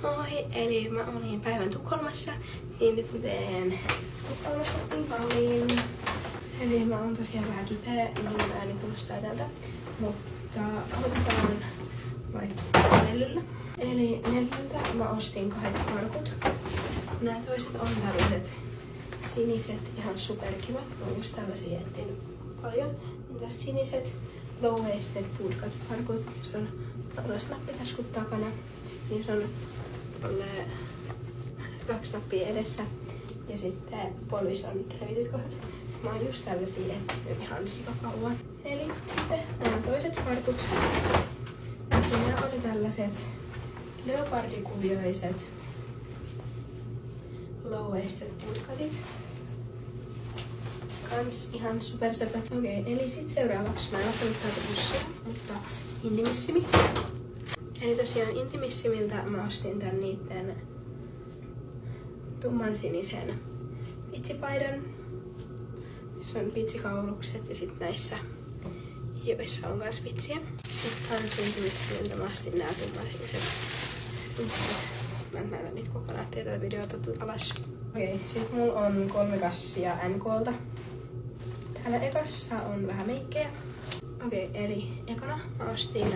Moi, eli mä olin päivän Tukholmassa, niin nyt mä teen Tukholman shopping halliin. Eli mä oon tosiaan vähän kipeä, niin mä en kuulostaa täältä, mutta aloitetaan vaikka Nellyllä. Eli Nellyltä mä ostin 2 farkut. Nää toiset on tällaiset siniset, ihan superkivat. Mä oon just tällaisia etsinyt paljon. Niin tästä siniset low-waisted bootcut farkut, se on tällaiset nappitaskut takana. Niin se on 2 nappia edessä ja sitten polvissa on revityt kohdat. Mä oon just tällaisia etsinyt ihan sikakauan. Eli sitten nämä toiset farkut. Ja nämä oli tällaiset leopardikuvioiset low-waisted bootcutit. Kans ihan supersepät. Okei, eli sit seuraavaksi mä en ottanut täältä bussia, mutta Intimissimi. Eli tosiaan Intimissimiltä mä ostin tän niitten tumman sinisen vitsipaidan. Missä on vitsikaulukset ja sit näissä hioissa on kans vitsiä. Sitten kans Intimissimiltä mä ostin nää tumman siniset vitsit. Mä en näytä niitä kokonaan, ettei tätä videota alas. Okei, sit mulla on 3 kassia NK:lta. Täällä ekassa on vähän meikkejä. Okei, eli ekana mä ostin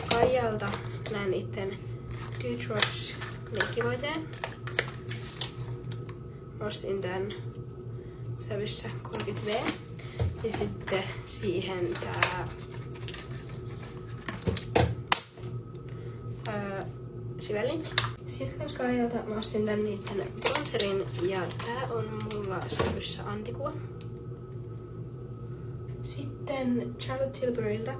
Kaijalta nää niitten Gootrops leikkivoiteen. Ostin tän sävyssä 30V. Ja sitten siihen tää Sivellin. Sitten kans Kaijalta mä ostin tän niitten bronzerin ja tää on mulla sävyssä Antikua. Sitten Charlotte Tilburyltä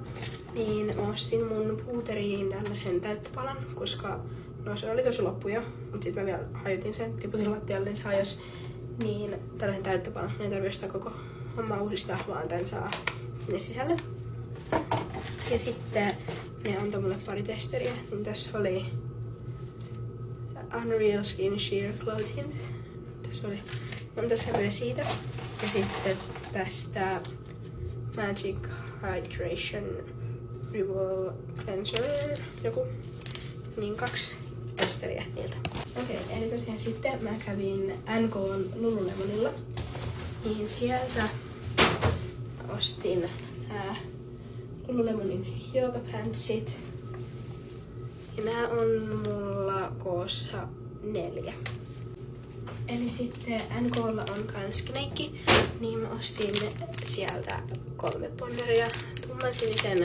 niin mä ostin mun puuteriin tällaisen täyttöpalan, koska no se oli tosi loppu jo, mutta sitten mä vielä hajotin sen, tiputin lattialle, niin se hajos. Niin tällaisen täyttöpalan, ei tarvitse sitä koko hommaa uudistaa, vaan tän saa sinne sisälle. Ja sitten ne antoi mulle pari testeriä, niin tässä oli Unreal Skin Sheer Clothing. Tässä oli monta sävyä siitä. Ja sitten tästä Magic Hydration Revolve Cleanser, joku, niin 2 testeriä niiltä. Okei, eli tosiaan sitten mä kävin NK:n Lululemonilla, niin sieltä mä ostin Lululemonin joogapantsit. Ja nää on mulla koossa 4. Eli sitten NK:lla on kans kneikki, niin mä ostin sieltä 3 ponneria, tumman sinisen,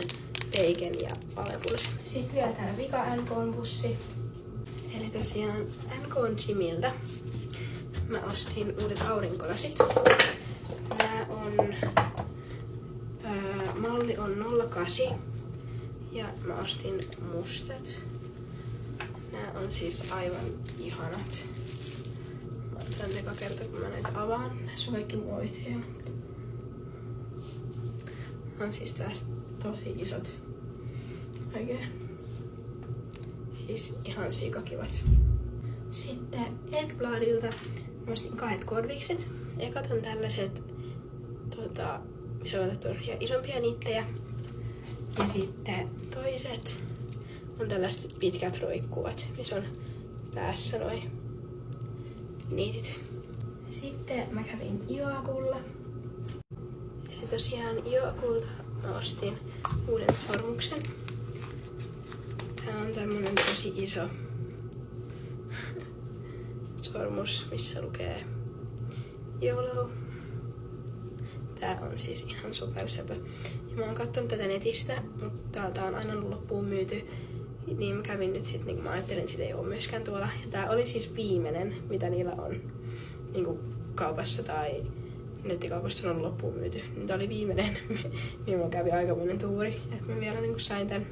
bacon ja vaaleanpunaisen. Sitten vielä tää vika NK:n bussi. Eli tosiaan NK:n Gymiltä mä ostin uudet aurinkolasit. Nää on, malli on 08 ja mä ostin mustat. Nää on siis aivan ihanat. Mä otan eka kerta kun mä näitä avaan. Näissä on kaikki muovit vielä. On siis tästä tosi isot. Oikein. Siis ihan sikakivat. Sitten Edbladilta mä ostin 2 korvikset. Ekat on tällaiset missä on tosiaan isompia niittejä. Ja sitten toiset on tällaiset pitkät roikkuvat, missä on päässä noi niitit. Sitten mä kävin Joakulla. Eli tosiaan Joakulta mä ostin uuden sormuksen. Tää on tämmönen tosi iso sormus, missä lukee YOLO. Tää on siis ihan supersepä. Ja mä oon kattonut tätä netistä, mutta täältä on aina loppuun myyty. Niin mä kävin nyt sit, niin mä ajattelin, että sitä ei oo myöskään tuolla. Ja tää oli siis viimeinen, mitä niillä on niinku kaupassa tai nettikaupassa on loppuun myyty. Niin tää oli viimeinen, niin mä kävin aikamoinen tuuri, että mä vielä niinku sain tän.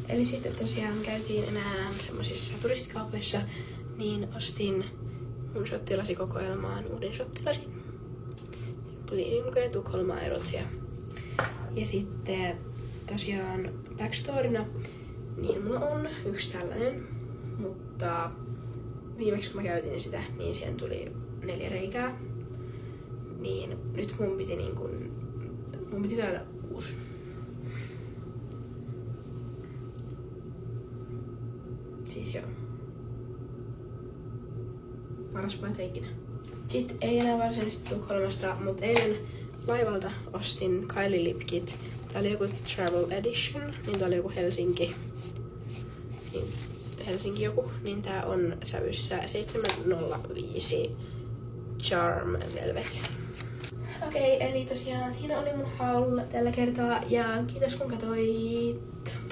Eli sitten tosiaan käytiin enää semmosissa turistikaupoissa, niin ostin mun shottilasikokoelmaan uuden shottilasin. Tuli lukee Tukholmaa ja Ruotsia. Ja sitten tosiaan backstorina, niin mulla on 1 tällainen, mutta viimeksi kun mä käytin sitä, niin siihen tuli 4 reikää. Niin nyt mun piti saada uusi. siis joo. Paras paita ikinä. Sitten ei enää varsinaisesti Tukholmasta, mutta eilen laivalta ostin Kylie Lip Kit. Tää oli joku Travel Edition, niin tää oli joku Helsinki. Niin, Helsinki joku, niin tää on sävyssä 705 Charm Velvet. Okei, eli tosiaan siinä oli mun haul tällä kertaa ja kiitos kun katsoit.